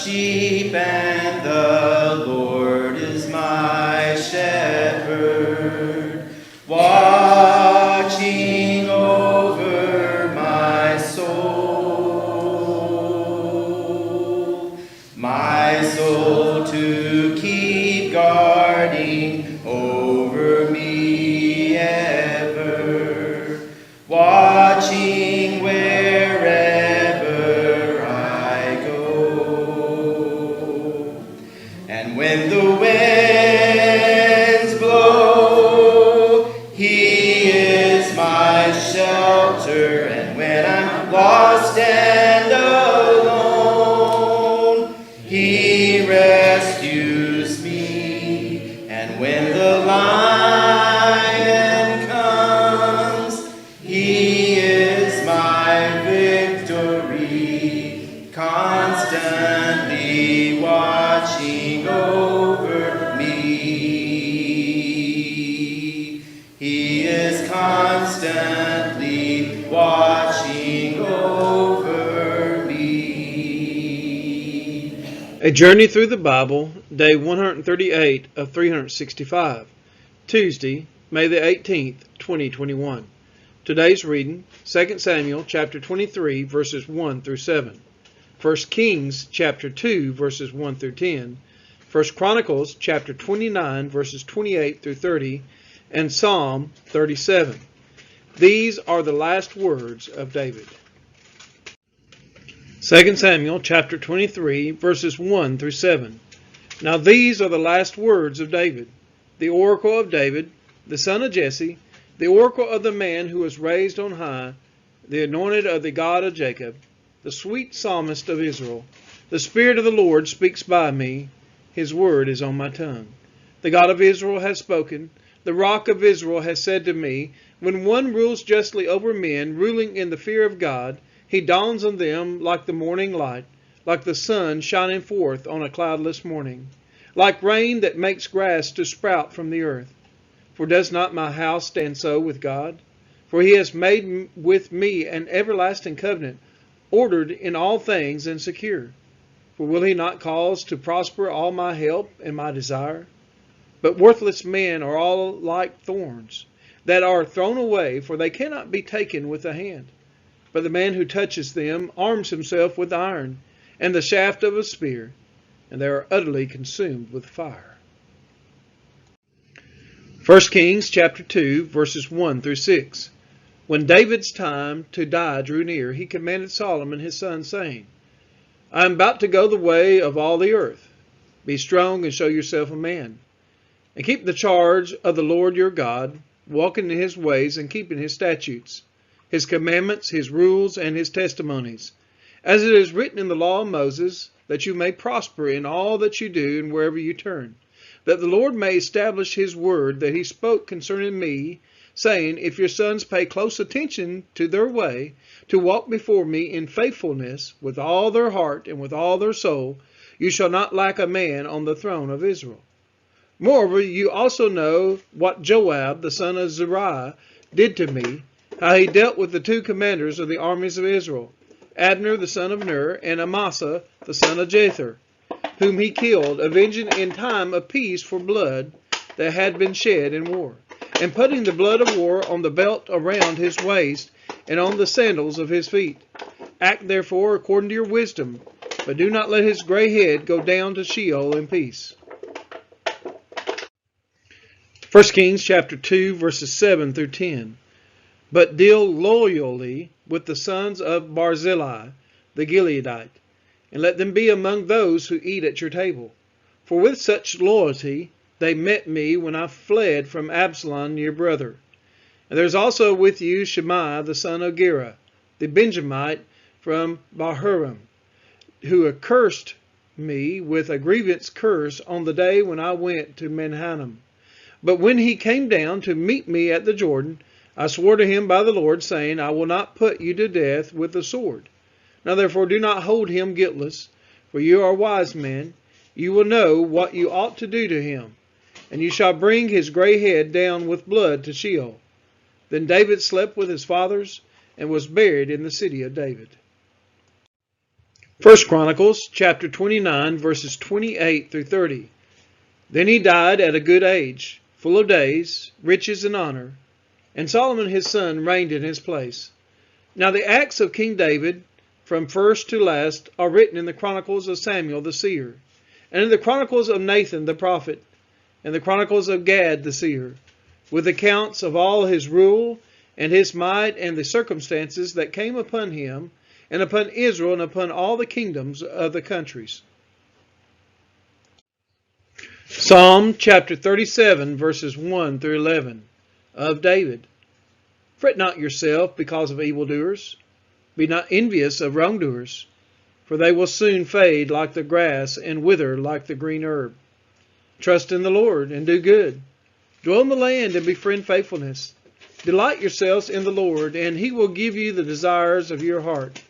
sheep, and the Lord is my shepherd, watching over my soul to keep guarding over me ever, watching wherever I go. And when the winds blow, He is my shelter, and when I'm lost and alone, He rescues me. And when the lion comes, He is my victory, constantly watching over me. He is constantly watching over me. A Journey Through the Bible, Day 138 of 365, Tuesday, May the 18th, 2021. Today's reading, 2 Samuel chapter 23, verses 1 through 7, 1 Kings chapter 2, verses 1 through 10, 1 Chronicles chapter 29, verses 28 through 30, and Psalm 37. These are the last words of David. 2 Samuel chapter 23, verses 1 through 7. Now these are the last words of David, the oracle of David, the son of Jesse, the oracle of the man who was raised on high, the anointed of the God of Jacob, the sweet psalmist of Israel. The Spirit of the Lord speaks by me, His word is on my tongue. The God of Israel has spoken, the rock of Israel has said to me, when one rules justly over men, ruling in the fear of God, He dawns on them like the morning light, like the sun shining forth on a cloudless morning, like rain that makes grass to sprout from the earth. For does not my house stand so with God? For He has made with me an everlasting covenant, ordered in all things and secure. For will He not cause to prosper all my help and my desire? But worthless men are all like thorns, that are thrown away, for they cannot be taken with the hand. But the man who touches them arms himself with iron, and the shaft of a spear, and they are utterly consumed with fire. 1 Kings chapter 2, verses 1 through 6. When David's time to die drew near, he commanded Solomon his son, saying, I am about to go the way of all the earth. Be strong and show yourself a man, and keep the charge of the Lord your God, walking in His ways and keeping His statutes, His commandments, His rules, and His testimonies, as it is written in the law of Moses, that you may prosper in all that you do and wherever you turn, that the Lord may establish His word that He spoke concerning me, saying, if your sons pay close attention to their way, to walk before me in faithfulness with all their heart and with all their soul, you shall not lack a man on the throne of Israel. Moreover, you also know what Joab, the son of Zeruiah, did to me, how he dealt with the two commanders of the armies of Israel, Abner the son of Ner, and Amasa the son of Jether, whom he killed, avenging in time of peace for blood that had been shed in war, and putting the blood of war on the belt around his waist and on the sandals of his feet. Act therefore according to your wisdom, but do not let his gray head go down to Sheol in peace. 1 Kings chapter 2, verses 7 through 10. But deal loyally with the sons of Barzillai, the Gileadite, and let them be among those who eat at your table. For with such loyalty they met me when I fled from Absalom your brother. And there is also with you Shimei the son of Gera, the Benjamite from Bahurim, who accursed me with a grievous curse on the day when I went to Menhanim. But when he came down to meet me at the Jordan, I swore to him by the Lord, saying, I will not put you to death with the sword. Now therefore do not hold him guiltless, for you are wise men. You will know what you ought to do to him, and you shall bring his gray head down with blood to Sheol. Then David slept with his fathers, and was buried in the city of David. First Chronicles chapter 29 verses 28 through 30. Then he died at a good age, full of days, riches, and honor, and Solomon his son reigned in his place. Now the acts of King David, from first to last, are written in the chronicles of Samuel the seer, and in the chronicles of Nathan the prophet, and the chronicles of Gad the seer, with accounts of all his rule and his might and the circumstances that came upon him and upon Israel and upon all the kingdoms of the countries. Psalm chapter 37 verses 1 through 11 of David. Fret not yourself because of evildoers. Be not envious of wrongdoers, for they will soon fade like the grass and wither like the green herb. Trust in the Lord and do good. Dwell in the land and befriend faithfulness. Delight yourselves in the Lord, and he will give you the desires of your heart.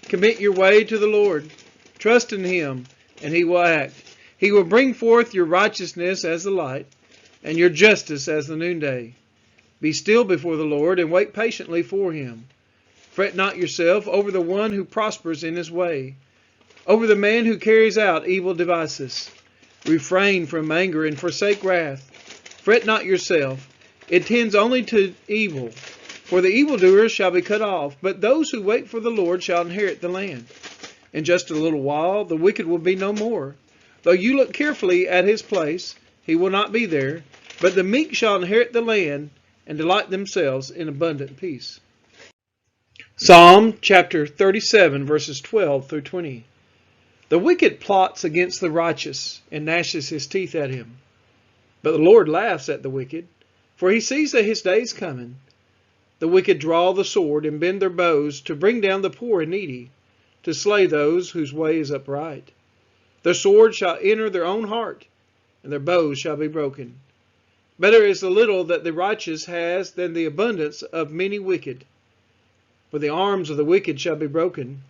Commit your way to the Lord. Trust in him, and he will act. He will bring forth your righteousness as the light, and your justice as the noonday. Be still before the Lord, and wait patiently for him. Fret not yourself over the one who prospers in his way, over the man who carries out evil devices. Refrain from anger and forsake wrath. Fret not yourself. It tends only to evil. For the evildoers shall be cut off, but those who wait for the Lord shall inherit the land. In just a little while the wicked will be no more. Though you look carefully at his place, he will not be there. But the meek shall inherit the land and delight themselves in abundant peace. Psalm chapter 37 verses 12 through 20. The wicked plots against the righteous and gnashes his teeth at him. But the Lord laughs at the wicked, for he sees that his day is coming. The wicked draw the sword and bend their bows to bring down the poor and needy, to slay those whose way is upright. Their sword shall enter their own heart, and their bows shall be broken. Better is the little that the righteous has than the abundance of many wicked. For the arms of the wicked shall be broken,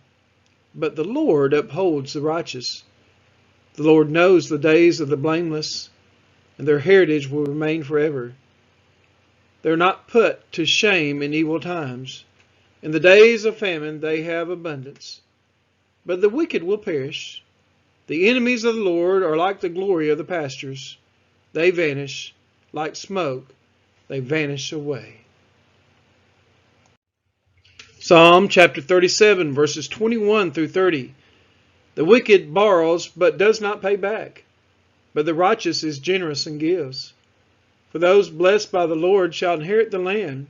but the Lord upholds the righteous. The Lord knows the days of the blameless, and their heritage will remain forever. They are not put to shame in evil times. In the days of famine they have abundance. But the wicked will perish. The enemies of the Lord are like the glory of the pastures. They vanish like smoke. They vanish away. Psalm chapter 37 verses 21 through 30. The wicked borrows but does not pay back, but the righteous is generous and gives. For those blessed by the Lord shall inherit the land,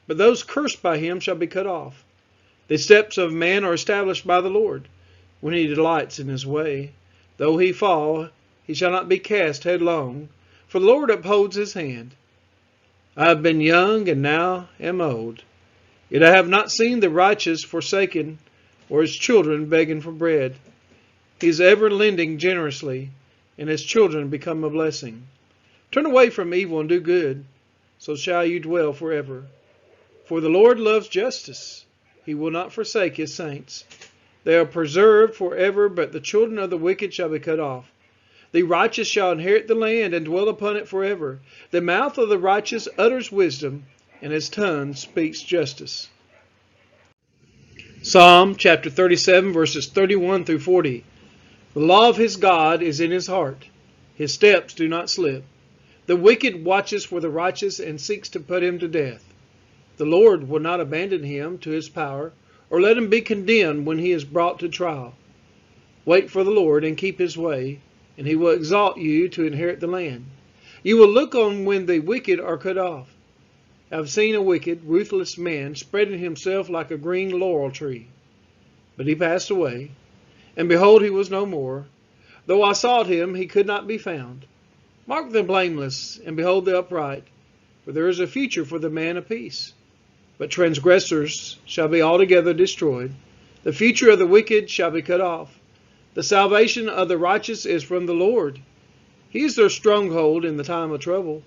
but those cursed by him shall be cut off. The steps of man are established by the Lord, when he delights in his way. Though he fall, he shall not be cast headlong, for the Lord upholds his hand. I have been young and now am old, yet I have not seen the righteous forsaken, or his children begging for bread. He is ever lending generously, and his children become a blessing. Turn away from evil and do good, so shall you dwell forever. For the Lord loves justice. He will not forsake his saints. They are preserved forever, but the children of the wicked shall be cut off. The righteous shall inherit the land and dwell upon it forever. The mouth of the righteous utters wisdom, and his tongue speaks justice. Psalm chapter 37 verses 31 through 40. The law of his God is in his heart. His steps do not slip. The wicked watches for the righteous and seeks to put him to death. The Lord will not abandon him to his power, or let him be condemned when he is brought to trial. Wait for the Lord and keep his way, and he will exalt you to inherit the land. You will look on when the wicked are cut off. I have seen a wicked, ruthless man spreading himself like a green laurel tree. But he passed away, and behold, he was no more. Though I sought him, he could not be found. Mark the blameless, and behold the upright, for there is a future for the man of peace. But transgressors shall be altogether destroyed. The future of the wicked shall be cut off. The salvation of the righteous is from the Lord. He is their stronghold in the time of trouble.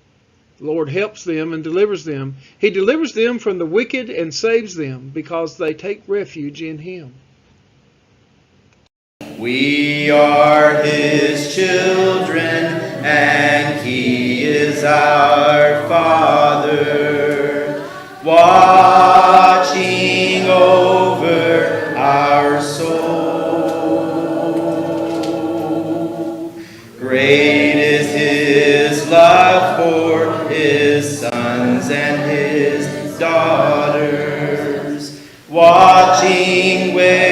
The Lord helps them and delivers them. He delivers them from the wicked and saves them, because they take refuge in him. We are his children, and he is our Father, watching over our souls. Great is his love for his sons and his daughters, watching with